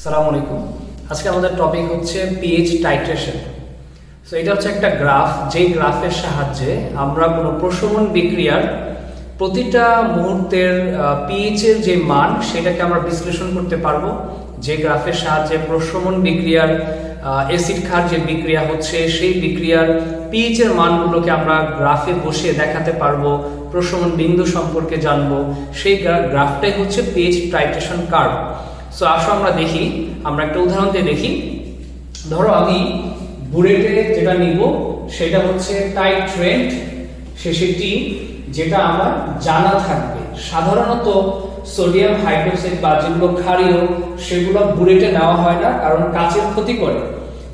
আসসালামু আলাইকুম। আজকে আমাদের টপিক হচ্ছে পিএইচ টাইট্রেশন। সো এটা হচ্ছে একটা গ্রাফ, যেই গ্রাফের সাহায্যে আমরা কোনো প্রশমন বিক্রিয়ার প্রতিটা মুহূর্তের পিএইচ এর যে মান সেটাকে আমরা বিশ্লেষণ করতে পারবো। যে গ্রাফের সাহায্যে প্রশমন বিক্রিয়ার অ্যাসিড ক্ষার যে বিক্রিয়া হচ্ছে সেই বিক্রিয়ার পিএইচ এর মানগুলোকে আমরা গ্রাফে বসে দেখাতে পারবো, প্রশমন বিন্দু সম্পর্কে জানবো। সেই গ্রাফটাই হচ্ছে পিএইচ টাইট্রেশন কার্ভ। সো আসো আমরা দেখি, আমরা একটা উদাহরণ দিয়ে দেখি। ধরো আমি বুলেটে যেটা নিব সেটা হচ্ছে টাইট্রেট শেষে টি, যেটা আমার জানা থাকবে। সাধারণত সোডিয়াম হাইড্রোক্সাইড বা যেগুলো ক্ষারীয় সেগুলো বুলেটে নেওয়া হয় না, কারণ কাচের ক্ষতি করে।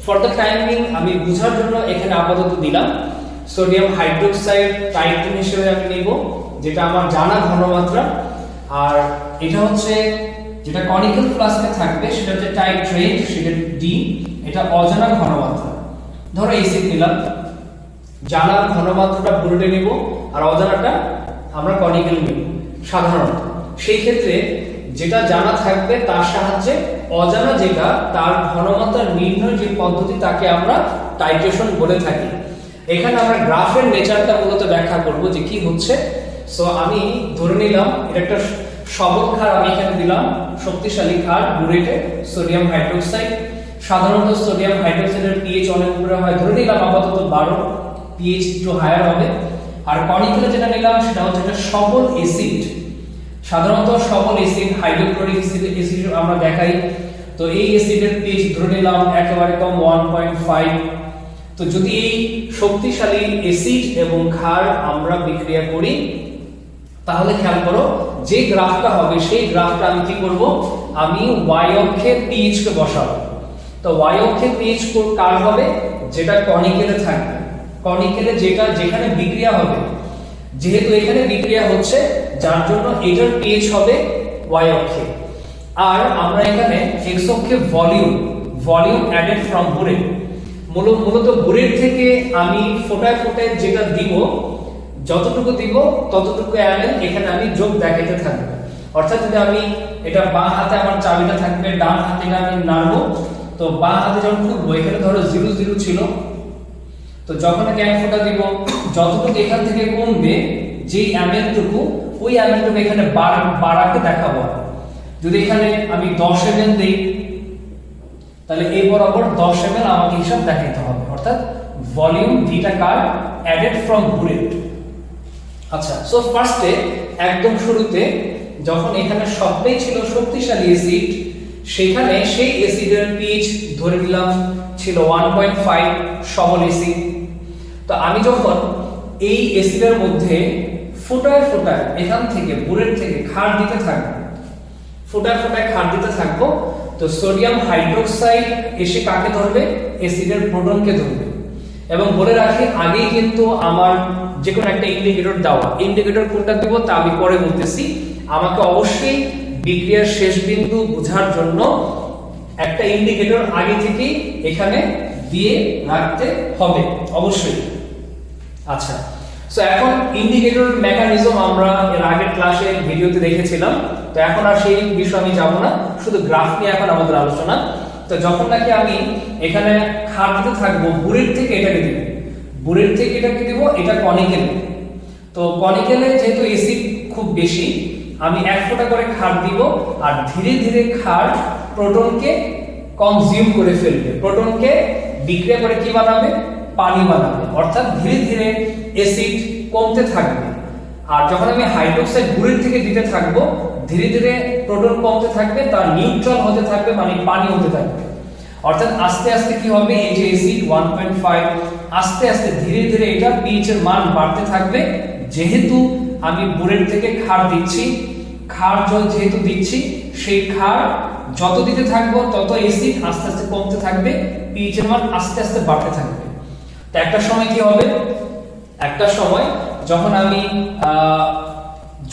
ফর দ্য টাইমিং আমি বোঝার জন্য এখানে আপাতত দিলাম সোডিয়াম হাইড্রোক্সাইড টাইট্রেট হিসেবে আমি নিব, যেটা আমার জানা ঘনমাত্রা। আর এটা হচ্ছে যেটা কনিক্যাল ফ্লাস্কে থাকবে সেটা হচ্ছে টাইট্রেট, সেটা ডি, এটা অজানা ঘনমাত্রা। ধরো এসিড নিলাম, জানা ঘনমাত্রাটা বুলেটে নিব আর অজানাটা আমরা কনিক্যাল নিব সাধারণত। সেই ক্ষেত্রে যেটা জানা থাকবে তার সাহায্যে অজানা যেটা তার ঘনমাত্রা নির্ণয়ের যে পদ্ধতি তাকে আমরা টাইট্রেশন বলে থাকি। এখানে আমরা গ্রাফের নেচারটা মূলত ব্যাখ্যা করব যে কি হচ্ছে। সো আমি ধরে নিলাম এটা একটা সবল ক্ষার, আমি এখানে দিলাম শক্তিশালী ক্ষার বুলেটে সোডিয়াম হাইড্রোক্সাইড। সাধারণত সোডিয়াম হাইড্রোক্সাইডের পিএইচ অনেক উপরে হয়, ধরে নিলাম আপাতত 12, পিএইচ একটু হায়ার হবে। আর কনিক্যালে যেটা নিলাম সেটা হচ্ছে একটা সবল অ্যাসিড। সাধারণত সবল অ্যাসিড হাইড্রোক্লোরিক অ্যাসিড আমরা দেখাই, তো এই অ্যাসিডের পিএইচ ধরে নিলাম একেবারে কম 1.5। তো যদি এই শক্তিশালী অ্যাসিড এবং ক্ষার আমরা বিক্রিয়া করি তাহলে খেয়াল করো যে গ্রাফটা হবে সেই গ্রাফটা আমি কি করব, আমি y অক্ষে পিএইচ কে বসাবো। তো y অক্ষে পিএইচ কার হবে, যেটা কনিক্যালে থাকবে। কনিক্যালে যেটা যেখানে বিক্রিয়া হবে, যেহেতু এখানে বিক্রিয়া হচ্ছে যার জন্য এটার পিএইচ হবে y অক্ষে। আর আমরা এখানে x অক্ষে ভলিউম অ্যাডেড ফ্রম বুলেট, মূলত বুলেট থেকে আমি ফোটায় ফোটায় যেটা দিব, যতটুকু দিব ততটুকু ml এখানে আমি যোগ দেখাতে থাকবো। অর্থাৎ যদি আমি এটা বাঁ হাতে আমার চাবিটা থাকবে, ডান হাতে আমি নাড়বো, তো বাঁ হাতে যখন খুলবো এখানে ধরো 0 ছিল, তো যখন এক ফোঁটা দিব যতটুকু এখান থেকে কমবে যেই ml টুকু, ওই ml টুকু এখানে বাড়াকে দেখাবো। যদি এখানে আমি 10 ml দেই তাহলে এই বরাবর 10 ml আমাকে হিসাব দেখাতে হবে। অর্থাৎ volume Vita car added from bullet. আচ্ছা, সো ফার্স্টে একদম শুরুতে যখন এখানে সবটাই ছিল শক্তিশালী অ্যাসিড, সেখানে সেই অ্যাসিডের পিএইচ ধরে নিলাম ছিল 1.5, সবল অ্যাসিড। তো আমি যখন এই অ্যাসিডের মধ্যে ফোটায় ফোটায় এখান থেকে বুলেট থেকে ক্ষার দিতে থাকবো, ফোটায় ফোটায় ক্ষার দিতে থাকবো, তো সোডিয়াম হাইড্রোক্সাইড এসে কাকে ধরবে, অ্যাসিডের প্রোটনকে ধরবে। এবং বলে রাখি আগেই কিন্তু আমার যে কোনো একটা ইন্ডিকেটর দেওয়া, ইন্ডিকেটর কোনটা দিব তা আমি পরে বলতেছি। আমাকে অবশ্যই বিক্রিয়ার শেষ বিন্দু বোঝার জন্য একটা ইন্ডিকেটর আগে থেকেই এখানে দিয়ে রাখতে হবে অবশ্যই। আচ্ছা, সো এখন ইন্ডিকেটর মেকানিজম আমরা এর আগের ক্লাসে ভিডিওতে দেখেছিলাম, তো এখন আর সেই বিষয়ে আমি যাব না, শুধু গ্রাফ নিয়ে এখন আমাদের আলোচনা। তো যখন নাকি আমি এখানে ক্ষার দিতে থাকবো, বুলেট থেকে এটাকে দিব, বুলেট থেকে এটাকে দিব, এটা কনিক্যাল। তো কনিক্যালে যেহেতু অ্যাসিড খুব বেশি, আমি এক ফোঁটা করে ক্ষার দিব আর ধীরে ধীরে ক্ষার প্রোটনকে কনজিউম করে ফেলবে, প্রোটনকে বিক্রিয়া করে কি বানাবে, পানি বানাবে। অর্থাৎ ধীরে ধীরে অ্যাসিড কমতে থাকবে। আর যখন আমি হাইড্রোক্সাইড বুলেট থেকে দিতে থাকবো, ধীরে ধীরে প্রোটন কমতে থাকবে, তার নিউট্রাল হতে থাকবে, মানে পানি হতে থাকবে। অর্থাৎ আস্তে আস্তে কি হবে, এই যে অ্যাসিড 1.5 আস্তে আস্তে ধীরে ধীরে এটা পিএইচ এর মান বাড়তে থাকবে। যেহেতু আমি বুলেট থেকে ক্ষার দিচ্ছি, ক্ষার যেহেতু দিচ্ছি, সেই ক্ষার যত দিতে থাকবো তত অ্যাসিড আস্তে আস্তে কমতে থাকবে, পিএইচ এর মান আস্তে আস্তে বাড়তে থাকবে। তো একটা সময় কি হবে, একটা সময় যখন আমি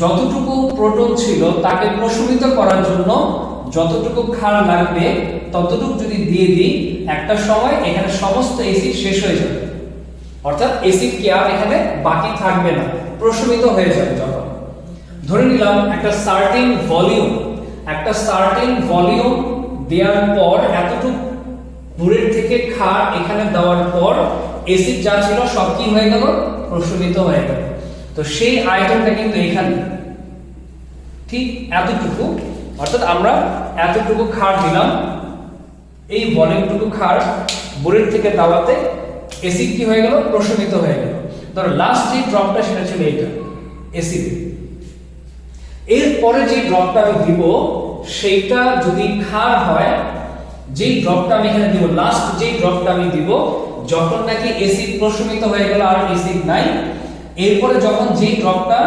যতটুকু প্রোটন ছিল তাকে প্রশমিত করার জন্য যতটুকু ক্ষার লাগবে ততটুকু যদি দিয়ে দিই, একটা সময় এখানে সমস্ত অ্যাসিড শেষ হয়ে যাবে। অর্থাৎ অ্যাসিড কি আর এখানে বাকি থাকবে না, প্রশমিত হয়ে যাবে। যখন ধরে নিলাম একটা সার্টেন ভলিউম দেওয়ার পর এতটুকু বুড়ের থেকে ক্ষার এখানে দেওয়ার পর অ্যাসিড যা ছিল সব কি হয়ে গেল, প্রশমিত হয়ে গেল। তো সেই আয়তনটা কিন্তু এখানে ঠিক এতটুকু, অর্থাৎ আমরা এতটুকু ক্ষার দিলাম, এই ভলিউমটুকু ক্ষার বুড়ের থেকে দেওয়াতে অ্যাসিড কি হয়ে গেল, প্রশমিত হয়ে গেল। ধরো লাস্ট যে ড্রপটা সেটা ছিল এটা অ্যাসিড। এরপরে যে ড্রপটা আমি দিব সেইটা যদি ক্ষার হয়, যেই ড্রপটা আমি এখানে দিব, লাস্ট যেই ড্রপটা আমি দিব যখন নাকি অ্যাসিড প্রশমিত হয়ে গেল আর অ্যাসিড নাই, এরপরে যখন যেই ড্রপটা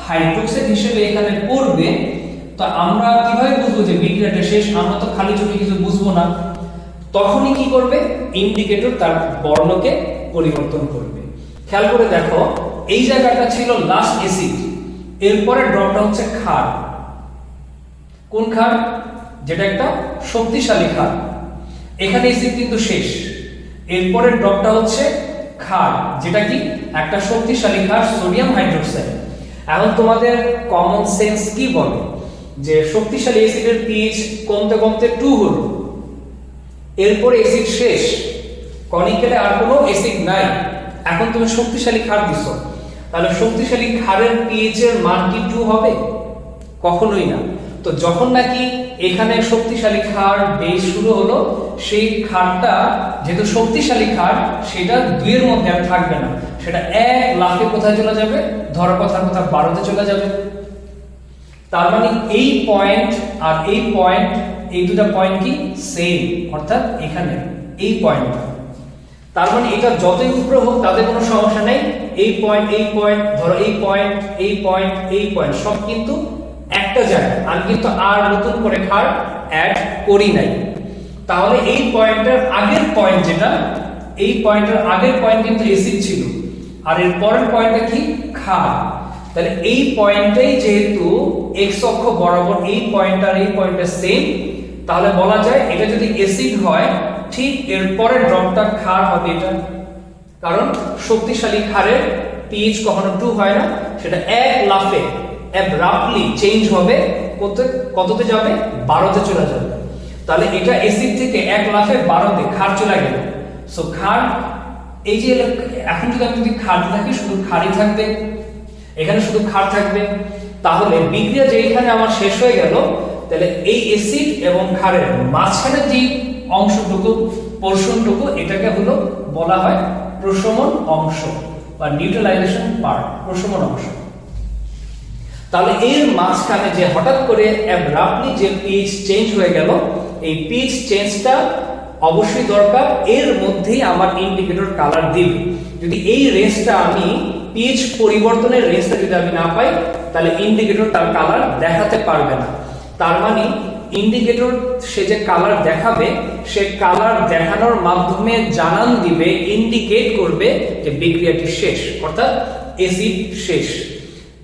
হাইড্রোক্সাইড হিসেবে এখানে পড়বে, তো আমরা কিভাবে বুঝবো যে বিক্রিয়াটা শেষ? আমরা তো খালি চোখে কিছু বুঝবো না। তখনই কি করবে, ইন্ডিকেটর তার বর্ণকে পরিবর্তন করবে। খেয়াল করে দেখো, এই জায়গাটা ছিল লাস্ট অ্যাসিড, এরপরে ড্রপটা হচ্ছে ক্ষার। কোন ক্ষার? যেটা একটা শক্তিশালী ক্ষার। এখানে অ্যাসিড কিন্তু শেষ, এরপরে ড্রপটা হচ্ছে ক্ষার, যেটা কি একটা শক্তিশালী ক্ষার, সোডিয়াম হাইড্রোক্সাইড। এখন তোমাদের কমন সেন্স কি বলে যে শক্তিশালী অ্যাসিডের পিএইচ কমতে কমতে 2 হলো, এরপরে অ্যাসিড শেষ, কনিক্যালে আর কোনো অ্যাসিড নাই, এখন তুমি শক্তিশালী ক্ষার দিছো, তাহলে শক্তিশালী ক্ষারের পিএইচ এর মান কি 2 হবে? কখনোই না। তো যখন নাকি এখানে শক্তিশালী ক্ষার বেশ শুরু হলো, সেই ক্ষারটা যেহেতু শক্তিশালী ক্ষার, সেটা 2 এর মধ্যে আর থাকবে না, সেটা এক লাফে কোথায় চলে যাবে, ধরো কথার কথা 12 তে চলে যাবে। তার মানে এই পয়েন্ট আর এই পয়েন্ট, এই দুটো পয়েন্ট কি সেম, অর্থাৎ এখানে এই পয়েন্ট। তার মানে এটা যতই উপরে হোক তাদের কোনো সমস্যা নেই, এই পয়েন্ট ধরো এই পয়েন্ট এই পয়েন্ট সব কিন্তু একটা জায়গা, আমি কিন্তু আর নতুন করে ক্ষার অ্যাড করি নাই। তাহলে এই পয়েন্টের আগের পয়েন্ট যেটা, এই পয়েন্টের আগের পয়েন্ট কিন্তু অ্যাসিড ছিল, আর এর পরের পয়েন্টটা কি ক্ষার। তাহলে এই পয়েন্টেই যেহেতু এক্স অক্ষ বরাবর এই পয়েন্ট আর এই পয়েন্টটা সেম, তাহলে বলা যায় এটা যদি অ্যাসিড হয় ঠিক এর পরের ড্রপটা ক্ষার হবে এটা, কারণ শক্তিশালী ক্ষারের পিএইচ কখনো 2 হয় না, সেটা এক লাফে অ্যাব্রাপ্টলি চেঞ্জ হবে, কততে যাবে, 12 তে চলে যাবে। তাহলে এটা অ্যাসিড থেকে এক লাফে 12 তে ক্ষার চলে গেল। সো ক্ষার, এই যে এখন যদি ক্ষার থাকে শুধু ক্ষারই থাকবে, এখানে শুধু ক্ষার থাকবে, তাহলে বিক্রিয়া যে এখানে আমার শেষ হয়ে গেল, তাহলে এই অ্যাসিড এবং ক্ষারের মাঝখানে যে অংশটুকু, পোরশনটুকু, এটাকে হলো বলা হয় প্রশমন অংশ বা নিউট্রালাইজেশন পার্ট, প্রশমন অংশ। তাহলে এর মাঝখানে যে হঠাৎ করে অ্যাব্রাপ্টলি যে পিএইচ চেঞ্জ হয়ে গেল, এই পিএইচ চেঞ্জটা অবশ্যই দরকার, এর মধ্যেই আমার ইন্ডিকেটর কালার দিবে। যদি এই রেঞ্জটা আমি পিএইচ পরিবর্তনের রেঞ্জটা যদি আমি না পাই, তাহলে ইন্ডিকেটর তার কালার দেখাতে পারবে না। তার মানে ইন্ডিকেটর সে যে কালার দেখাবে, সে কালার দেখানোর মাধ্যমে জানান দিবে, ইন্ডিকেট করবে যে বিক্রিয়াটি শেষ, অর্থাৎ অ্যাসিড শেষ,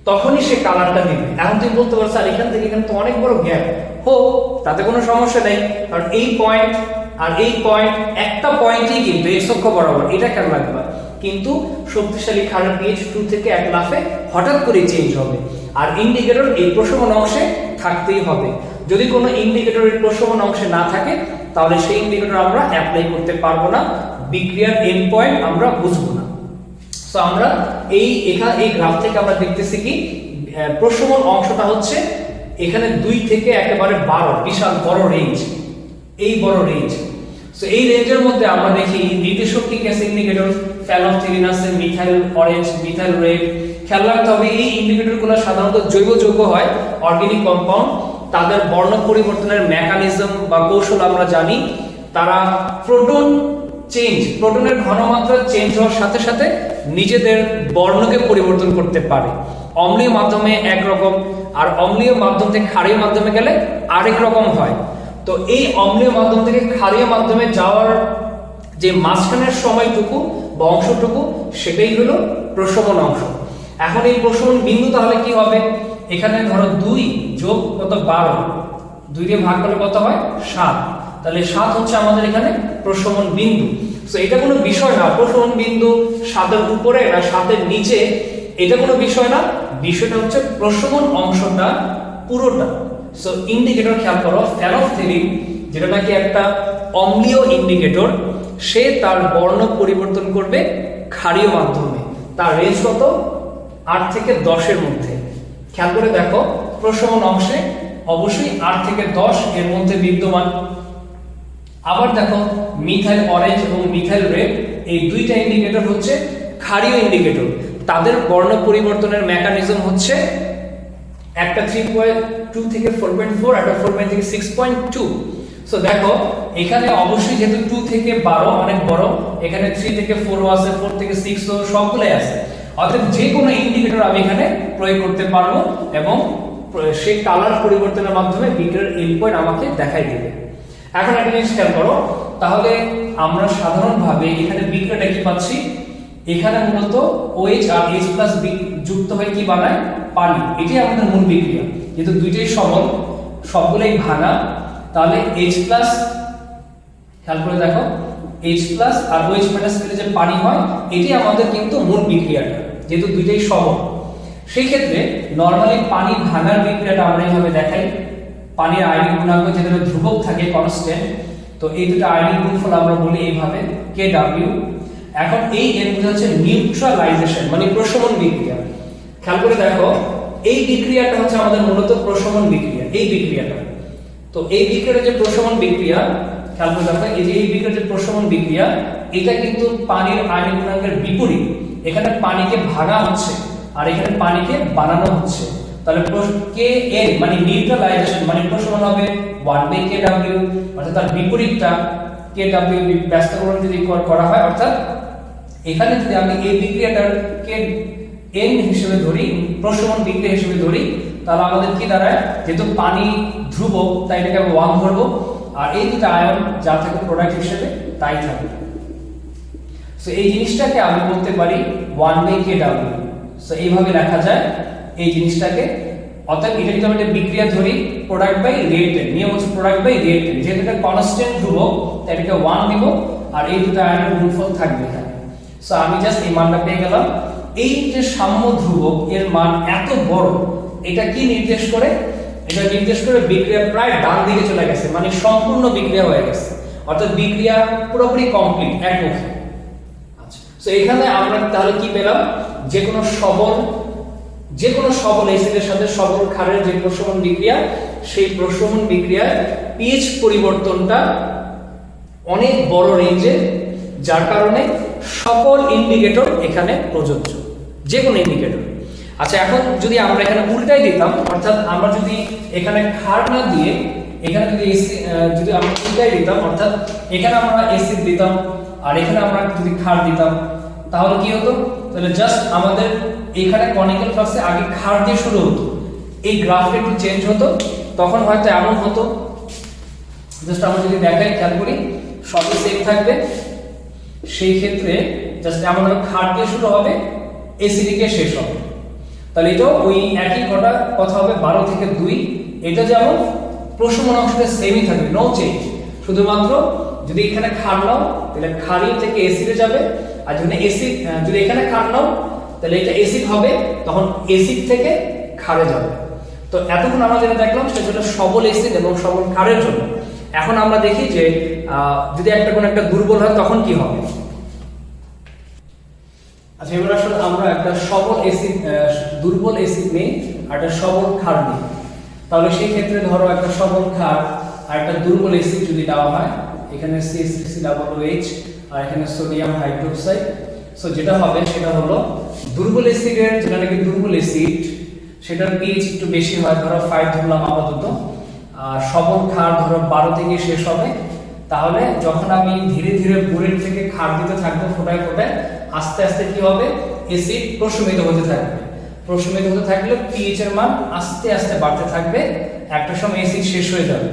তখনই সে কালারটা দিবে। এখন তুমি বলতে পারো স্যার এখান থেকে এখানে তো অনেক বড় গ্যাপ, হোক তাতে কোনো সমস্যা নেই, কারণ এই পয়েন্ট আর এই পয়েন্ট একটা পয়েন্টই কিন্তু এক্স অক্ষ বরাবর, এটা কেন লাগবে? কিন্তু শক্তিশালী ক্ষারের পিএইচ 2 থেকে এক লাফে হঠাৎ করে চেঞ্জ হবে, আর ইন্ডিকেটর এই প্রশমন অংশে থাকতেই হবে। যদি কোনো ইন্ডিকেটর এর প্রশমন অংশে না থাকে, তাহলে সেই ইন্ডিকেটর আমরা অ্যাপ্লাই করতে পারবো না, বিক্রিয়ার এন্ড পয়েন্ট আমরা বুঝবো না। সো আমরা এই গ্রাফ থেকে আমরা দেখতেছি কি প্রশমন অংশটা হচ্ছে এখানে 2 থেকে একেবারে 12, বিশাল বড় রেঞ্জ, এই বড় রেঞ্জ। সো এই রেঞ্জের মধ্যে আমরা দেখি নির্দেশক কি গ্যাস ইন্ডিকেটর, ফ্যানফথিলিন আছে, মিথাইল অরেঞ্জ, মিথাইল রেড। খেয়াল রাখতে হবে এই ইন্ডিকেটরগুলো সাধারণত জৈব যৌগ হয়, অর্গানিক কম্পাউন্ড। তাদের বর্ণ পরিবর্তনের মেকানিজম বা কৌশল আমরা জানি। তারা প্রোটনের ঘনমাত্রা চেঞ্জ হওয়ার সাথে সাথে নিজেদের বর্ণকে পরিবর্তন করতে পারে। অম্লীয় মাধ্যমে একরকম, আর অম্লীয় মাধ্যম থেকে ক্ষারীয় মাধ্যমে গেলে আরেক রকম হয়। তো এই অম্লীয় মাধ্যম থেকে ক্ষারীয় মাধ্যমে যাওয়ার যে মাঝখানের সময়টুকু বা অংশটুকু, সেটাই হলো প্রশমন অংশ। এখন এই প্রশমন বিন্দু তাহলে কি হবে? এখানে ধরো 2 যোগ কত 12, 2 দিয়ে ভাগ করলে কত হয় 7, তাহলে 7 হচ্ছে আমাদের এখানে প্রশমন বিন্দু। সো এটা কোনো বিষয় না, প্রশমন বিন্দু 7 এর উপরে না 7 এর নিচে, এটা কোনো বিষয় না, বিষয়টা হচ্ছে প্রশমন অংশটা পুরোটা। সো ইন্ডিকেটর খেয়াল করো, ফ্যানফথিলিন যেটা নাকি একটা অম্লীয় ইন্ডিকেটর, সে তার বর্ণ পরিবর্তন করবে ক্ষারীয় মাধ্যমে। তার রেঞ্জ কত? 8 থেকে 10 এর মধ্যে। খেয়াল করে দেখো প্রশমন অংশে অবশ্যই 8 থেকে 10 এর মধ্যে বিদ্যমান। আবার দেখো মিথাইল অরেঞ্জ এবং মিথাইল রেড, এই দুইটা ইন্ডিকেটর হচ্ছে ক্ষারীয় ইন্ডিকেটর। তাদের বর্ণ পরিবর্তনের মেকানিজম হচ্ছে একটা 3.2 থেকে 4.4, একটা 4 থেকে 6.2। সো দেখো এখানে অবশ্যই যেহেতু 2 থেকে 12 অনেক বড়, এখানে 3 থেকে 4 আছে, 4 থেকে 6 সবগুলাই আছে। অর্থাৎ যে কোনো ইন্ডিকেটর আমি এখানে প্রয়োগ করতে পারবো এবং সেই কালার পরিবর্তনের মাধ্যমে বিক্রিয়ার এন্ড পয়েন্ট আমাকে দেখাই দেবে। এখন একটা জিনিস খেয়াল করো, তাহলে আমরা সাধারণভাবে এখানে বিক্রিয়াটা কি পাচ্ছি? এখানে মূলত OH আর H+ যুক্ত হয়ে কি বানায়? পানি। এটাই আমাদের মূল বিক্রিয়া। যেহেতু দুইটাই সবল, সবগুলোই ভাঙা, তাহলে H+, খেয়াল করে দেখো H+ আর OH- মিলে যে পানি হয়, এটাই আমাদের কিন্তু মূল বিক্রিয়াটা, যেহেতু দুইটাই সবল। সেই ক্ষেত্রে নরমালি পানি ভাঙার বিক্রিয়াটা আমরা এইভাবে দেখাই। পানির আয়নিক গুণাঙ্ক যেটা ধ্রুবক থাকে, কনস্ট্যান্ট, তো এই দুটো আয়নিক গুণফল আমরা বলি এইভাবে Kw। এখন এই এর মধ্যে হচ্ছে নিউট্রালাইজেশন মানে প্রশমন বিক্রিয়া। খেয়াল করে দেখো এই বিক্রিয়াটা হচ্ছে আমাদের মূলত প্রশমন বিক্রিয়া, এই বিক্রিয়াটা। তো এই বিক্রিয়াটা যে প্রশমন বিক্রিয়া, খেয়াল করে দেখো এই যে এই বিক্রিয়ার যে প্রশমন বিক্রিয়া, এটা কিন্তু পানির আয়নিক গুণাঙ্কের বিপরীত। এখানে পানিকে ভাঙা হচ্ছে আর এখানে পানিকে বানানো হচ্ছে। তাহলে Kn মানে নিউট্রালাইজেশন মানে প্রশমন হবে 1/Kw, অর্থাৎ তার বিপরীতটা Kw ব্যস্তকরণ যদি করা হয়, অর্থাৎ এখানে যদি আমি এই বিক্রিয়াটার Kn হিসেবে ধরি, প্রশমন বিক্রিয়া হিসেবে ধরি, তাহলে আমাদের কি দাঁড়ায়? যেহেতু পানি ধ্রুবক তাই এটাকে আমি 1 ধরবো, আর এই দুটো আয়ন যা থাকে প্রোডাক্ট হিসেবে তাই থাকবে। সো এই জিনিসটাকে আমি বলতে পারি 1/Kw। সো এইভাবে লেখা যায় এই জিনিসটাকে। অর্থাৎ এটা যদি আমি একটা বিক্রিয়া ধরি, প্রোডাক্ট বাই রিয়েক্টেন্ট, নিয়ম হচ্ছে প্রোডাক্ট বাই রিয়েক্টেন্ট। যেহেতু এটা কনস্ট্যান্ট ধ্রুবক তাই এটাকে 1 দিব, আর এই দুটো আয়নের গুণফল থাকবে এখানে। সো আমি জাস্ট এই মানটা পেয়ে গেলাম। এই যে সাম্য ধ্রুবক এর মান এত বড়, এটা কি নির্দেশ করে? এটা নির্দেশ করে বিক্রিয়া প্রায় ডান দিকে চলে গেছে, মানে সম্পূর্ণ বিক্রিয়া হয়ে গেছে, অর্থাৎ বিক্রিয়া পুরোপুরি কমপ্লিট, একমুখী। আচ্ছা, সো এখানে আমরা তাহলে কি পেলাম? যে কোনো সবল অ্যাসিডের সাথে সবল ক্ষারের যে প্রশমন বিক্রিয়া, সেই প্রশমন বিক্রিয়ার পিএইচ পরিবর্তনটা অনেক বড় রেঞ্জে, যার কারণে সকল ইন্ডিকেটর এখানে প্রযোজ্য, যে কোনো ইন্ডিকেটর। আচ্ছা, এখন যদি আমরা এখানে উল্টাই দিতাম, অর্থাৎ আমরা যদি এখানে ক্ষার না দিয়ে এখানে যদি আমরা উল্টাই দিতাম, অর্থাৎ এখানে আমরা অ্যাসিড দিতাম আর এখানে আমরা যদি ক্ষার দিতাম, তাহলে কি হতো? তাহলে জাস্ট আমাদের এখানে কনিক্যাল ফ্লাক্সে আগে ক্ষার দিয়ে শুরু হতো, এই গ্রাফটা একটু চেঞ্জ হতো, তখন হয়তো এমন হতো, জাস্ট আমরা যদি দেখাই, খেয়াল করি সবই সেম থাকবে। সেই ক্ষেত্রে জাস্ট এমন ক্ষার দিয়ে শুরু হবে, অ্যাসিডিকে শেষ হবে। তাহলে এটাও ওই একই কথা হবে 12 থেকে 2। এটা যেমন প্রশমন অংশটা সেমই থাকবে, নো চেঞ্জ। শুধুমাত্র যদি এখানে ক্ষার নাও তাহলে ক্ষারীয় থেকে অ্যাসিডে যাবে, আর যদি এখানে ক্ষার নাও তাহলে এটা অ্যাসিড হবে, তখন অ্যাসিড থেকে ক্ষারে যাবে। তো এতক্ষণ আমরা যেটা দেখলাম সেটা সবল অ্যাসিড এবং সবল ক্ষারের জন্য। এখন আমরা দেখি যে যদি কোনো একটা দুর্বল হয় তখন কি হবে। আচ্ছা, এবার আসলে আমরা একটা সবল অ্যাসিড, দুর্বল অ্যাসিড নেই আর একটা সবল ক্ষার নিই। তাহলে সেই ক্ষেত্রে ধরো একটা সবল ক্ষার আর একটা দুর্বল অ্যাসিড যদি দেওয়া হয়, এখানে CH3COOH আর এখানে সোডিয়াম হাইড্রোক্সাইড। সো যেটা হবে সেটা হলো দুর্বল অ্যাসিডের, যেটা নাকি দুর্বল অ্যাসিড সেটার pH একটু বেশি হয়, ধরো 5 ধরলাম আপাতত, আর সবল ক্ষার ধরো 12 থেকে শেষ হবে। তাহলে যখন আমি ধীরে ধীরে বুড়ির থেকে ক্ষার দিতে থাকবো ফোটায় ফোটায়, আস্তে আস্তে কি হবে? অ্যাসিড প্রশমিত হতে থাকবে। প্রশমিত হতে থাকলে pH এর মান আস্তে আস্তে বাড়তে থাকবে, একটা সময় অ্যাসিড শেষ হয়ে যাবে।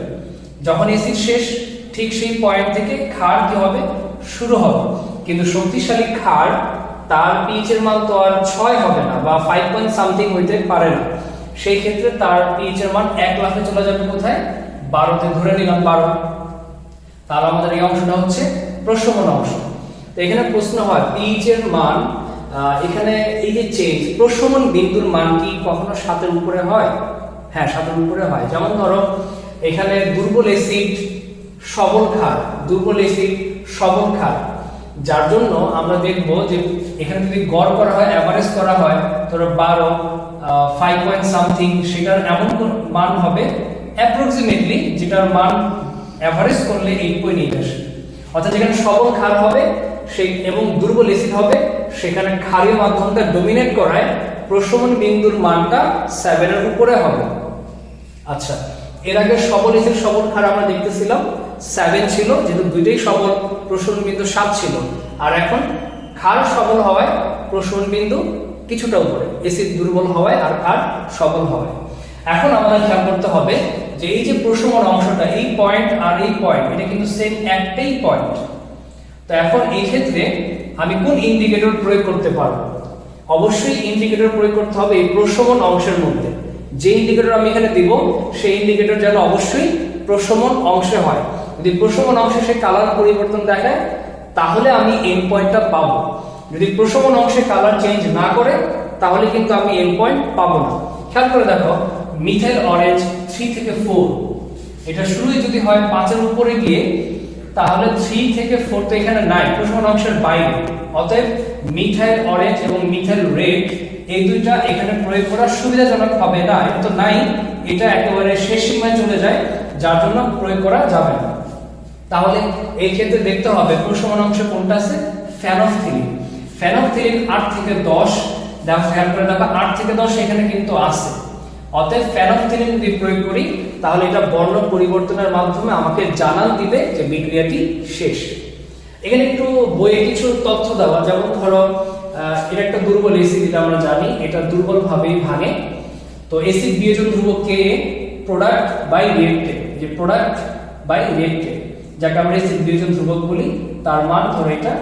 যখন অ্যাসিড শেষ, ঠিক সেই পয়েন্ট থেকে ক্ষার কি হবে? শুরু হবে। কিন্তু শক্তিশালী ক্ষার, তার pH এর মান তো আর 6 হবে না বা 5 পয়েন্ট সামথিং হইতে পারে না। সেই ক্ষেত্রে তার pH এর মান 1 লাফে চলে যাবে কোথায়? 12তে, ধরে নিলাম 12। তাহলে আমাদের এই অংশটা হচ্ছে প্রশমন অংশ। তো এখানে প্রশ্ন হয় pH এর মান, এখানে এই যে চেঞ্জ, প্রশমন বিন্দুর মান কি কখনো 7 এর উপরে হয়? হ্যাঁ, 7 এর উপরে হয়। যেমন ধরো এখানে দুর্বল অ্যাসিড সবল ক্ষার, দুর্বল অ্যাসিড সবল ক্ষার, যার জন্য আমরা দেখব যে এখানে যদি গড় করা হয়, এভারেজ করা হয়, ধরো 12 5 পয়েন্ট সামথিং, সেটার এমন মান হবে অ্যাপ্রক্সিমেটলি যেটার মান এভারেজ করলে 8.8 আসে। অর্থাৎ যেখানে সবল ক্ষার হবে সেই এবং দুর্বল অ্যাসিড হবে, সেখানে ক্ষারীয় মাধ্যমটা ডমিনেট করায় প্রশমন বিন্দুর মানটা 7 এর উপরে হবে। আচ্ছা, এর আগে সবল অ্যাসিড সবল ক্ষার আমরা দেখতেছিলাম 7 ছিল, যেহেতু দুইটাই সবল, প্রশমন বিন্দু 7 ছিল। আর এখন ক্ষার সবল হওয়ায় প্রশমন বিন্দু কিছুটা উপরে, অ্যাসিড দুর্বল হওয়ায় আর ক্ষার সবল হওয়ায়। এখন আমাদের খেয়াল করতে হবে যে এই যে প্রশমন অংশটা, এই পয়েন্ট আর এই পয়েন্ট, এটা কিন্তু সেম একটাই পয়েন্ট। তো এখন এই ক্ষেত্রে আমি কোন ইন্ডিকেটর প্রয়োগ করতে পারবো? অবশ্যই ইন্ডিকেটর প্রয়োগ করতে হবে এই প্রশমন অংশের মধ্যে। যে ইন্ডিকেটর আমি এখানে দিব সেই ইন্ডিকেটর যেন অবশ্যই প্রশমন অংশে হয়। যদি প্রশমন অংশে সে কালার পরিবর্তন দেখায় তাহলে আমি এন্ড পয়েন্টটা পাবো। যদি প্রশমন অংশে কালার চেঞ্জ না করে তাহলে কিন্তু আমি এন্ড পয়েন্ট পাবো না। খেয়াল করে দেখো, মিথাইল অরেঞ্জ 3 থেকে 4, এটা শুরুই যদি হয় 5 এর উপরে গিয়ে, তাহলে 3 থেকে 4 তো এখানে নাই, প্রশমন অংশের বাইরে। অতএব মিথাইল অরেঞ্জ এবং মিথাইল রেড এই দুইটা এখানে প্রয়োগ করা সুবিধাজনক হবে না, এটা তো নাই, এটা একেবারে শেষ সীমায় চলে যায়, যার জন্য প্রয়োগ করা যাবে না। তাহলে এই ক্ষেত্রে দেখতে হবে প্রশমন অংশে কোনটা আছে, ফেনফথিলিন। ফেনফথিলিন 8 থেকে 10, দেখো খেয়াল করে দেখো 8 থেকে 10 এখানে কিন্তু আছে। অতএব ফেনফথিলিন যদি প্রয়োগ করি তাহলে এটা বর্ণ পরিবর্তনের মাধ্যমে আমাকে জানান দিবে যে বিক্রিয়াটি শেষ। এখানে একটু বইয়ে কিছু তথ্য দেওয়া, যেমন ধরো এটা একটা দুর্বল অ্যাসিড, এটা আমরা জানি এটা দুর্বল ভাবেই ভাঙে। তো অ্যাসিড বিয়োজন ধ্রুবক Ka প্রোডাক্ট বাই রিঅ্যাক্টেন্ট, যে প্রোডাক্ট বাই রিঅ্যাক্টেন্ট যাকে আমরা অ্যাসিড বিয়োজন ধ্রুবক বলি, তার মান ধরো এটা।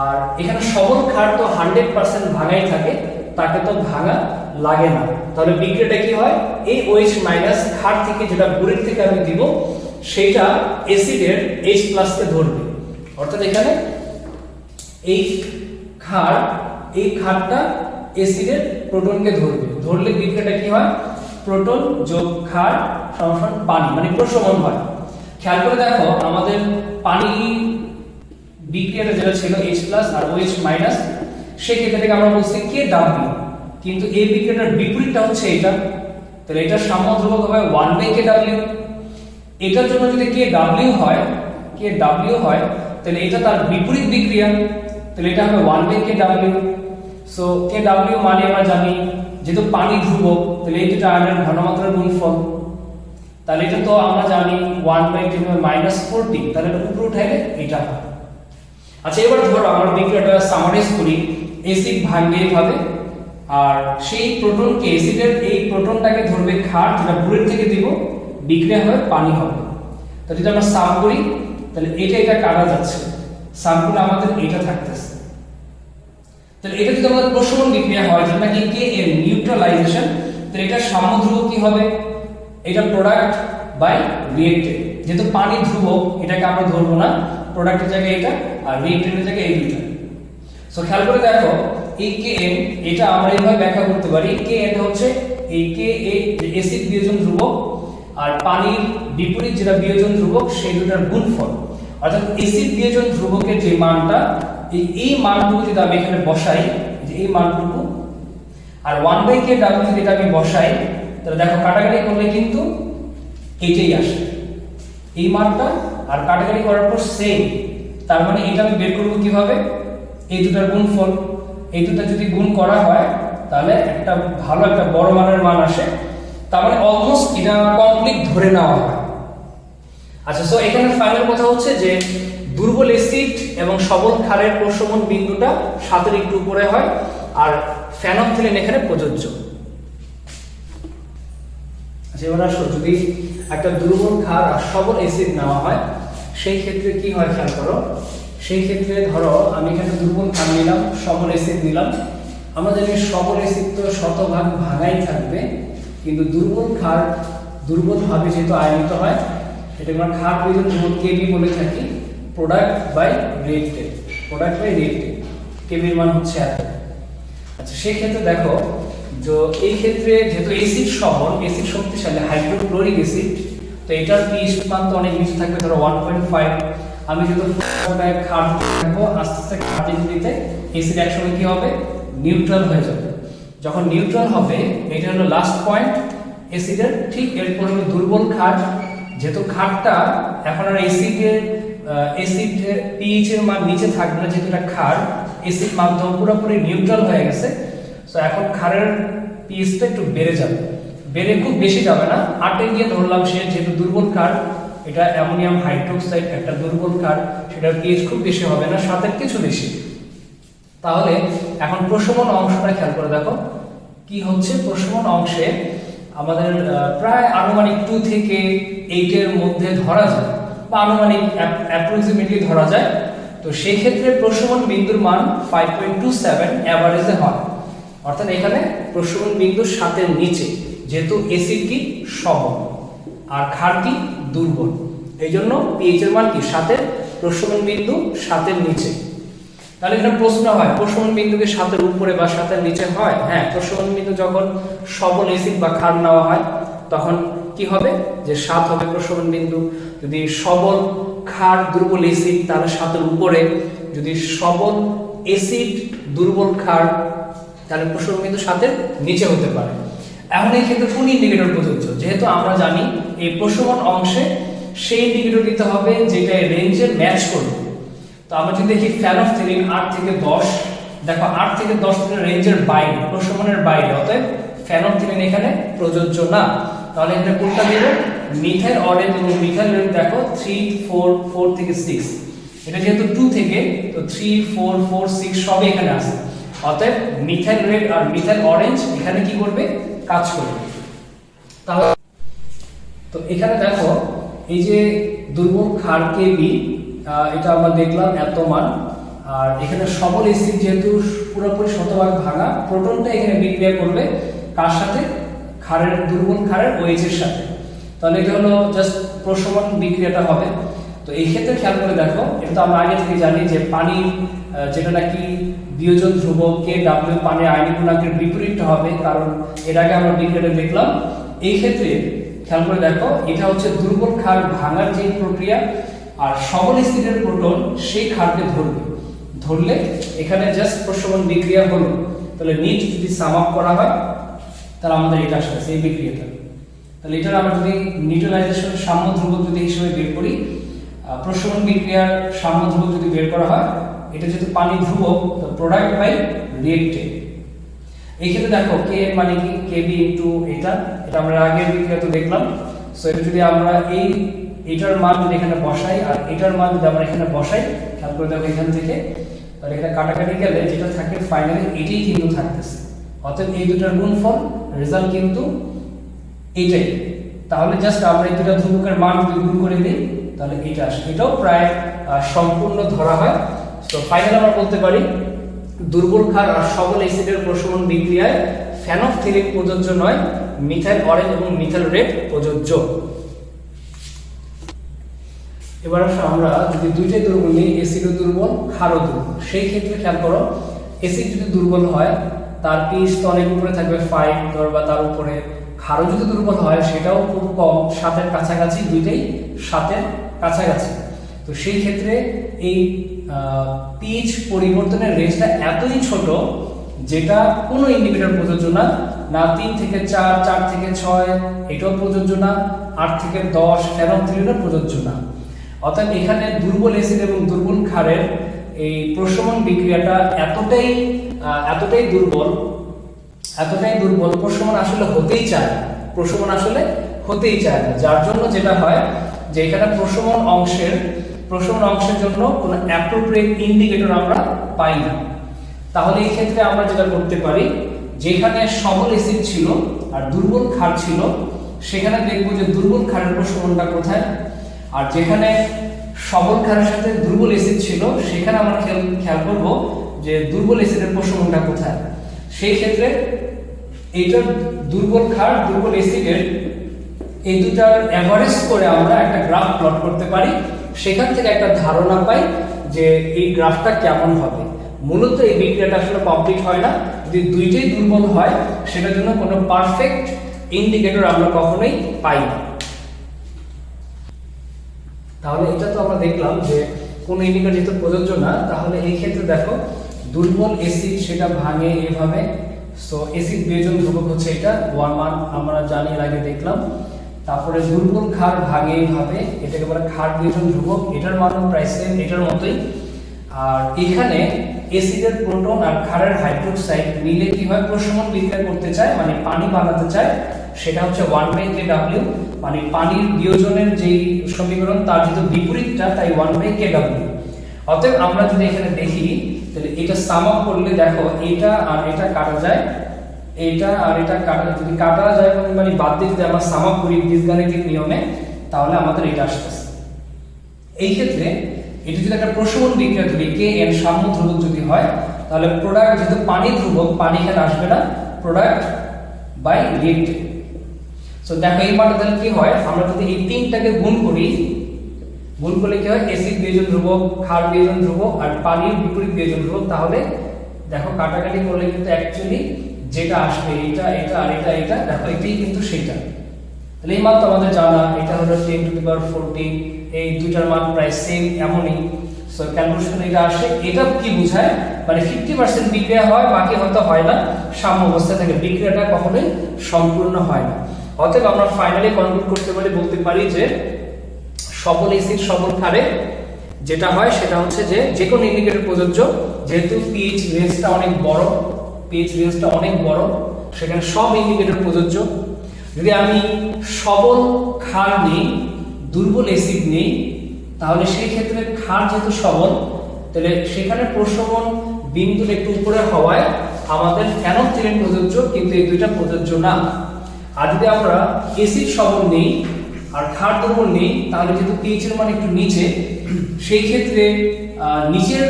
আর এখানে সবল ক্ষার তো 100% ভাঙাই থাকে, তাকে তো ভাঙা লাগে না। তাহলে বিক্রিয়াটা কি হয়, এই OH মাইনাস ক্ষার থেকে যেটা বুড়ির থেকে আমি দিব সেটা অ্যাসিডের H প্লাস কে ধরবে। অর্থাৎ এখানে এই ক্ষার, এই ক্ষারটা অ্যাসিডের প্রোটনকে ধরবে, ধরলে বিক্রিয়াটা কি হয়, প্রোটন যোগ ক্ষার সমান পানি, মানে প্রশমন হয়। খেয়াল করে দেখো আমাদের পানি বিক্রিয়াটা যেটা ছিল H প্লাস আর OH মাইনাস, সেই ক্ষেত্রে থেকে আমরা বলছি KW, কিন্তু এই বিক্রিয়াটার বিপরীতটা হচ্ছে এটা। তাহলে এটা সাম্য ধ্রুবক হবে 1/KW। এটার জন্য যদি KW হয়, তাহলে এটা তার বিপরীত বিক্রিয়া, তাহলে এটা হবে 1/KW। সো KW মানে আমরা জানি যেহেতু পানি ধ্রুবক, তাহলে এই দুটো আয়নের ঘনমাত্রার গুণফল, তাহলে এটা তো আমরা জানি 1/10 -40, তাহলে এটা উপরে উঠাইলে এটা হয়। আচ্ছা, এবার ধরো আমরা বিক্রিয়াটা সামারাইজ করি, অ্যাসিড ভাঙবে এইভাবে, আর সেই প্রোটনকে, অ্যাসিডের এই প্রোটনটাকে ধরবে ক্ষার, যেটা বুড়ির থেকে দিব, বিক্রিয়া হয়ে পানি হবে। তাহলে যদি আমরা সাম করি তাহলে এটা কাটা যাচ্ছে, সাম করলে আমাদের এটা থাকতেছে। তাহলে এটা যদি আমাদের প্রশমন বিক্রিয়া হয়, যেটা নাকি K এর নিউট্রালাইজেশন, তাহলে এটা সাম্য ধ্রুবক কি হবে, এটা প্রোডাক্ট বাই রিঅ্যাক্টেন্ট। যেহেতু পানি ধ্রুবক এটাকে আমরা ধরবো না, প্রোডাক্টের জায়গায় এটা আর রিঅ্যাক্টেন্টের জায়গায় এই দুটো। সো খেয়াল করে দেখো এই Kn, এটা আমরা এইভাবে ব্যাখ্যা করতে পারি, Kn হচ্ছে এই Ka যে অ্যাসিড বিয়োজন ধ্রুবক আর পানির বিপরীত যেটা বিয়োজন ধ্রুবক, সেই দুটার গুণফল। অর্থাৎ অ্যাসিড বিয়োজন ধ্রুবকের যে মানটা, এই মানটুকু যদি আমি এখানে বসাই, যে এই মানটুকু, আর 1/KW যদি এটা আমি বসাই, তাহলে দেখো কাটাকাটি করলে কিন্তু এটাই আসে, এই মানটা আর কাটাকাটি করার পর সেম। তার মানে এটা আমি বের করব কিভাবে, এই দুটার গুণফল, এই দুটো যদি গুণ করা হয় তাহলে একটা ভালো একটা বড় মানের মান আসে। তার মানে অলমোস্ট এটা কমপ্লিট ধরে নেওয়া হয়। আচ্ছা, সো এখানে ফাইনাল কথা হচ্ছে যে দুর্বল অ্যাসিড এবং সবল ক্ষারের প্রশমন বিন্দুটা 7 এর একটু উপরে হয়, আর ফেনফথিলিন এখানে প্রযোজ্য। আচ্ছা, এবার আসো, যদি একটা দুর্বল ক্ষার আর সবল অ্যাসিড নেওয়া হয় সেই ক্ষেত্রে কি হয় খেয়াল করো। সেই ক্ষেত্রে ধরো আমি এখানে দুর্বল ক্ষার নিলাম, সবল অ্যাসিড নিলাম। আমরা জানি সবল অ্যাসিড তো শতভাগ ভাঙাই থাকবে, কিন্তু দুর্বল ক্ষার দুর্বলভাবে যেহেতু আয়নিত হয়, এটা আমরা ক্ষার বিয়োজন ধ্রুবক Kb বলে থাকি, product by reactant, product by reactant, Kb এর মান হচ্ছে এত। আচ্ছা, সেই ক্ষেত্রে দেখো যে এই ক্ষেত্রে যেহেতু অ্যাসিড সবল, অ্যাসিড শক্তিশালী, হাইড্রোক্লোরিক অ্যাসিড, তো তো এটার পিএইচ মান তো অনেক নিচে থাকবে, ধরো 1.5। আমি যদি ক্ষার রাখবো, আস্তে আস্তে ক্ষার দিতে দিতে অ্যাসিড একসময় কি হবে, নিউট্রাল হয়ে যাবে। যখন নিউট্রাল হবে, এটা হলো লাস্ট পয়েন্ট অ্যাসিডের, ঠিক এরপর হলো দুর্বল ক্ষার। যেহেতু ক্ষারটা এখন আর অ্যাসিড পিএইচ এর মান নিচে থাকবে না, যেহেতু এটা ক্ষার, অ্যাসিড মাধ্যম পুরোপুরি নিউট্রাল হয়ে গেছে। সো এখন ক্ষারের পিএইচটা একটু বেড়ে যাবে, বেড়ে খুব বেশি যাবে না, 8 এ গিয়ে ধরলাম সে, যেহেতু দুর্বল ক্ষার, এটা অ্যামোনিয়াম হাইড্রোক্সাইড একটা দুর্বল ক্ষার, সেটার পিএইচ খুব বেশি হবে না, 7 এর কিছু বেশি। তাহলে এখন প্রশমন অংশটা খেয়াল করে দেখো কি হচ্ছে। প্রশমন অংশে আমাদের প্রায় আনুমানিক 2 থেকে 8 এর মধ্যে ধরা যায়, বা আনুমানিক অ্যাপ্রক্সিমেটলি ধরা যায়। তো সেই ক্ষেত্রে প্রশমন বিন্দুর মান 5.27 এভারেজে হয়, অর্থাৎ এখানে প্রশমন বিন্দু 7 এর নিচে, যেহেতু অ্যাসিড কি সবল আর ক্ষার কি দুর্বল, এই জন্য পিএইচ এর মান কি 7 এর, প্রশমন বিন্দু 7 এর নিচে। তাহলে এখানে প্রশ্ন হয়, প্রশমন বিন্দু কি 7 এর উপরে বা 7 এর নিচে হয়? হ্যাঁ, প্রশমন বিন্দু যখন সবল অ্যাসিড বা ক্ষার নেওয়া হয় তখন কি হবে, যে 7 হবে প্রশমন বিন্দু। যদি সবল ক্ষার দুর্বল অ্যাসিড তাহলে 7 এর উপরে, যদি সবল অ্যাসিড দুর্বল ক্ষার তাহলে প্রশমন বিন্দু 7 এর নিচে হতে পারে। এখন এই ক্ষেত্রে কোন ইন্ডিকেটর প্রযোজ্য? যেহেতু আমরা জানি এই প্রশমন অংশে সেই ইন্ডিকেটর দিতে হবে যেটা রেঞ্জে ম্যাচ করবে। তো আমরা যদি দেখি ফেনফথিলিন 8 থেকে 10, দেখো 8 থেকে 10 রেঞ্জের বাইরে, প্রশমনের বাইরে, অতএব ফেনফথিলিন এখানে প্রযোজ্য না। তাহলে এটা কোনটা দিব? মিথাইল অরেঞ্জ এবং মিথাইল রেড, দেখো 3, 4, 4 থেকে 6, এটা যেহেতু 2 থেকে, তো 3, 4, 4, 6 সবই এখানে আছে, অতএব মিথাইল রেড আর মিথাইল অরেঞ্জ এখানে কি করবে, কাজ করবে। তাহলে তো এখানে দেখো এই যে দুর্বল ক্ষার কেবি, এটা আমরা দেখলাম এত মান, আর এখানে সবল অ্যাসিড যেহেতু পুরোপুরি শতভাগ ভাঙা, প্রোটনটা এখানে বিক্রিয়া করবে কার সাথে, ক্ষারের দুর্বল ক্ষারের OH এর সাথে। তাহলে এটা হলো জাস্ট প্রশমন বিক্রিয়াটা হবে। তো এই ক্ষেত্রে খেয়াল করে দেখো, এটা তো আমরা আগে থেকে জানি যে পানি যেটা নাকি বিয়োজন ধ্রুবক KW, পানির আয়নিক গুণাঙ্কের বিপরীতটা হবে, কারণ এর আগে আমরা বিক্রিয়াটা দেখলাম। এই ক্ষেত্রে খেয়াল করে দেখো, এটা হচ্ছে দুর্বল ক্ষার ভাঙার যে প্রক্রিয়া, আর সবল অ্যাসিডের প্রোটন সেই ক্ষারকে ধরলে এখানে জাস্ট প্রশমন বিক্রিয়া হলো। তাহলে নিট যদি সাম আপ করা হয় তাহলে আমাদের এটা আসলে সেই বিক্রিয়াটা। তাহলে এটার আমরা যদি নিউট্রালাইজেশন সাম্য ধ্রুবক যদি হিসেবে বের করি, প্রশমন বিক্রিয়ার সাম্য ধ্রুবক যদি বের করা হয়, এটা যেহেতু পানি ধ্রুবক, তো প্রোডাক্ট বাই রিয়েক্টেন্ট। এই ক্ষেত্রে দেখো কে মানে কি, কেবি ইনটু এটা আমরা আগের বিক্রিয়া তো দেখলাম। সো এটা যদি আমরা এটার মান যদি এখানে বসাই আর এটার মান যদি আমরা এখানে বসাই, খেয়াল করে দেখো এখান থেকে, তাহলে এখানে কাটাকাটি গেলে যেটা থাকে ফাইনালি এটাই কিন্তু থাকতেছে, অতএব এই দুটার গুণফল রেজাল্ট কিন্তু এইটাই। তাহলে জাস্ট আমরা এই দুটো ধ্রুবকের মান যদি গুণ করে দিই তাহলে এটা আসে, এটাও প্রায় সম্পূর্ণ ধরা হয়। তো ফাইনাল আমরা বলতে পারি দুর্বল ক্ষার আর সবল অ্যাসিডের প্রশমন বিক্রিয়ায় ফেনফথিলিন প্রযোজ্য নয়, মিথাইল অরেঞ্জ এবং মিথাইল রেড প্রযোজ্য। এবার আমরা যদি দুইটাই দুর্বল নিই, অ্যাসিডও দুর্বল ক্ষারও দুর্বল, সেই ক্ষেত্রে খেয়াল করো অ্যাসিড যদি দুর্বল হয় তার পিএইচ তো অনেক উপরে থাকবে 5 ধর বা তার উপরে, ক্ষারও যদি দুর্বল হয় সেটাও খুব কম, 7 এর কাছাকাছি, দুইটাই 7 এর কাছাকাছি। তো সেই ক্ষেত্রে এই পিএইচ পরিবর্তনের রেঞ্জটা এতই ছোট যেটা কোনো ইন্ডিকেটর প্রযোজ্য না, না 3 থেকে 4, 4 থেকে 6 এটাও প্রযোজ্য না, 8 থেকে 10 ফেনফথিলিনও প্রযোজ্য না। অর্থাৎ এখানে দুর্বল অ্যাসিড এবং দুর্বল ক্ষারের এই প্রশমন বিক্রিয়াটা এতটাই দুর্বল, প্রশমন আসলে হতেই চায় না, যার জন্য যেটা হয় যে এখানে প্রশমন অংশের জন্য কোনো অ্যাপ্রোপ্রিয়েট ইন্ডিকেটর আমরা পাই না। তাহলে এই ক্ষেত্রে আমরা যেটা করতে পারি, যেখানে সবল অ্যাসিড ছিল আর দুর্বল ক্ষার ছিল সেখানে দেখবো যে দুর্বল ক্ষারের প্রশমনটা কোথায়, আর যেখানে সবল ক্ষারের সাথে দুর্বল অ্যাসিড ছিল সেখানে আমরা খেয়াল করব যে দুর্বল অ্যাসিডের প্রশমনটা কোথায়। সেই ক্ষেত্রে এইটার দুর্বল ক্ষার দুর্বল অ্যাসিডের এই দুটার এভারেজ করে আমরা একটা গ্রাফ প্লট করতে পারি, সেখান থেকে একটা ধারণা পাই যে এই গ্রাফটা কেমন হবে। মূলত এই বিক্রিয়াটা আসলে কমপ্লিট হয় না, যদি দুইটাই দুর্বল হয় সেটার জন্য কোনো পারফেক্ট ইন্ডিকেটর আমরা কখনোই পাই না। তাহলে এটা তো আমরা দেখলাম যে কোন ইন্ডিকেটর যেহেতু প্রযোজ্য না, তাহলে এই ক্ষেত্রে দেখো দুর্বল এসিড সেটা ভাঙে এভাবে। সো এসিড বিয়োজন ধ্রুবক হচ্ছে এটা 1 মান আমরা জানি, এর আগে দেখলাম। তারপরে দুর্বল ক্ষার ভাঙে এইভাবে, এটাকে বলে ক্ষার বিয়োজন ধ্রুবক, এটার মানও প্রায় সেম এটার মতোই। আর এখানে এসিডের প্রোটন আর ক্ষারের হাইড্রোক্সাইড মিলে কি হয়, প্রশমন বিক্রিয়া করতে চায়, মানে পানি বানাতে চায়, সেটা হচ্ছে 1/kW, মানে পানির বিয়োজনের যেই সমীকরণ তার যেহেতু বিপরীতটা, তাই 1/kW। অতএব আমরা যদি এখানে দেখি তাহলে এটা সাম আপ করলে দেখো এটা আর এটা কাটা যায়, এটা আর এটা যদি কাটা যায় মানে বাদ দিয়ে যদি আমরা সাম আপ করি বীজগাণিতিক নিয়মে, তাহলে আমাদের এটা আসতেছে। এই ক্ষেত্রে এটা যদি একটা প্রশমন বিক্রিয়া ধরি Kn সাম্য ধ্রুবক যদি হয়, তাহলে প্রোডাক্ট যেহেতু পানি ধ্রুবক, পানি এখানে আসবে না, প্রোডাক্ট বাই রিয়েক্টেড। সো দেখো এই মানটা তাহলে কি হয়, আমরা যদি এই তিনটাকে গুণ করি, গুণ করলে কি হয়, এসিড বিয়োজন ধ্রুবক, ক্ষার বিয়োজন ধ্রুবক আর পানির বিপরীত বিয়োজন ধ্রুবক। তাহলে দেখো কাটাকাটি করলে কিন্তু অ্যাকচুয়ালি যেটা আসবে এটা এটা আর এটা এটা, দেখো এটাই কিন্তু সেটা। তাহলে এই মান তো আমাদের জানা, এটা হলো 10⁻14, এই দুইটার মান প্রায় সেম এমনই। সো ক্যালকুলেশন এটা আসে, এটা কি বোঝায়, মানে 50% বিক্রিয়া হয়, বাকি হয়তো হয় না, সাম্য অবস্থা থাকে, বিক্রিয়াটা কখনোই সম্পূর্ণ হয় না। অতএব আমরা ফাইনালি কনক্লুড করতে পারি, বলতে পারি যে সবল এসিড সবল ক্ষারে যেটা হয় সেটা হচ্ছে যে কোনো ইন্ডিকেটর প্রযোজ্য, যেহেতু পিএইচ রেঞ্জটা অনেক বড়, পিএইচ রেঞ্জটা অনেক বড়, সেখানে সব ইন্ডিকেটর প্রযোজ্য। যদি আমি সবল ক্ষার নেই, দুর্বল এসিড নেই, তাহলে সেই ক্ষেত্রে ক্ষার যেহেতু সবল, তাহলে সেখানে প্রশমন বিন্দুর একটু উপরে হওয়ায় আমাদের ফেনফথিলিন প্রযোজ্য, কিন্তু এই দুইটা প্রযোজ্য না। আর যদি আমরা এসিড সবল নেই আর ক্ষার দুর্বল নেই, তাহলে যেহেতু পিএইচ এর মান একটু নিচে, সেই ক্ষেত্রে নিচের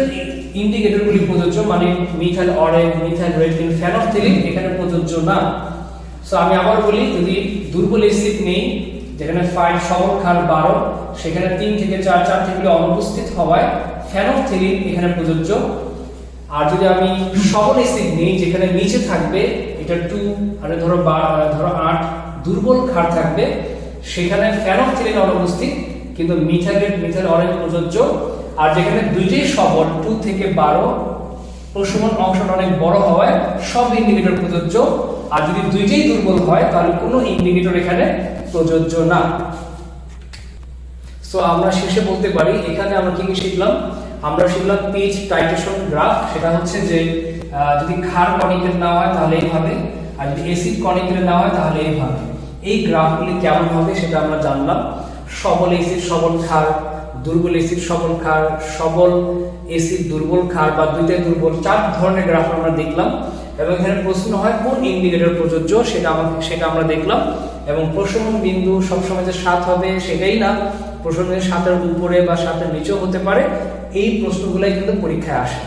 ইন্ডিকেটরগুলি প্রযোজ্য, মানে মিথাইল অরেঞ্জ, মিথাইল রেড, ফেনফথিলিন এখানে প্রযোজ্য না। সো আমি আবার বলি, যদি দুর্বল এসিড নেই, যেখানে 5 সবল ক্ষার 12, সেখানে 3 থেকে 4 থেকে অনুপস্থিত হওয়ায় ফেনফথিলিন এখানে প্রযোজ্য। আর যদি আমি সবল এসিড নেই, যেখানে নিচে থাকবে এটা 2 আর ধরো 8 দুর্বল ক্ষার থাকবে, সেখানে ফেনফথিলিন অনুপস্থিত, কিন্তু মিথাইল রেড, মিথাইল অরেঞ্জ প্রযোজ্য। আর যেখানে দুইটাই সবল 2 থেকে 12, প্রশমন অংশটা অনেক বড় হওয়ায় সব ইন্ডিকেটর প্রযোজ্য। আর যদি দুইটাই দুর্বল হয়, তাহলে কোনো ইন্ডিকেটর এখানে প্রযোজ্য না। সো আমরা শেষে বলতে পারি, এখানে আমরা কি কি শিখলাম, আমরা শিখলাম পিএইচ টাইট্রেশন গ্রাফ, সেটা হচ্ছে যে যদি ক্ষার কণিকের না হয় তাহলে এইভাবে, আর যদি অ্যাসিড কণিকের না হয় তাহলে এইভাবে। এই গ্রাফগুলি কেমন হবে সেটা আমরা জানলাম। সবল অ্যাসিড সবল ক্ষার, দুর্বল অ্যাসিড সবল ক্ষার, সবল অ্যাসিড দুর্বল ক্ষার বা দুইটাই দুর্বল, 4 ধরনের গ্রাফ আমরা দেখলাম। এবং এখানে প্রশ্ন হয় কোন ইন্ডিকেটর প্রযোজ্য, সেটা আমরা দেখলাম। এবং প্রশমন বিন্দু সবসময় যে 7 হবে সেটাই না, প্রশমনের 7 এর উপরে বা 7 এর নিচেও হতে পারে। এই প্রশ্নগুলাই কিন্তু পরীক্ষায় আসে।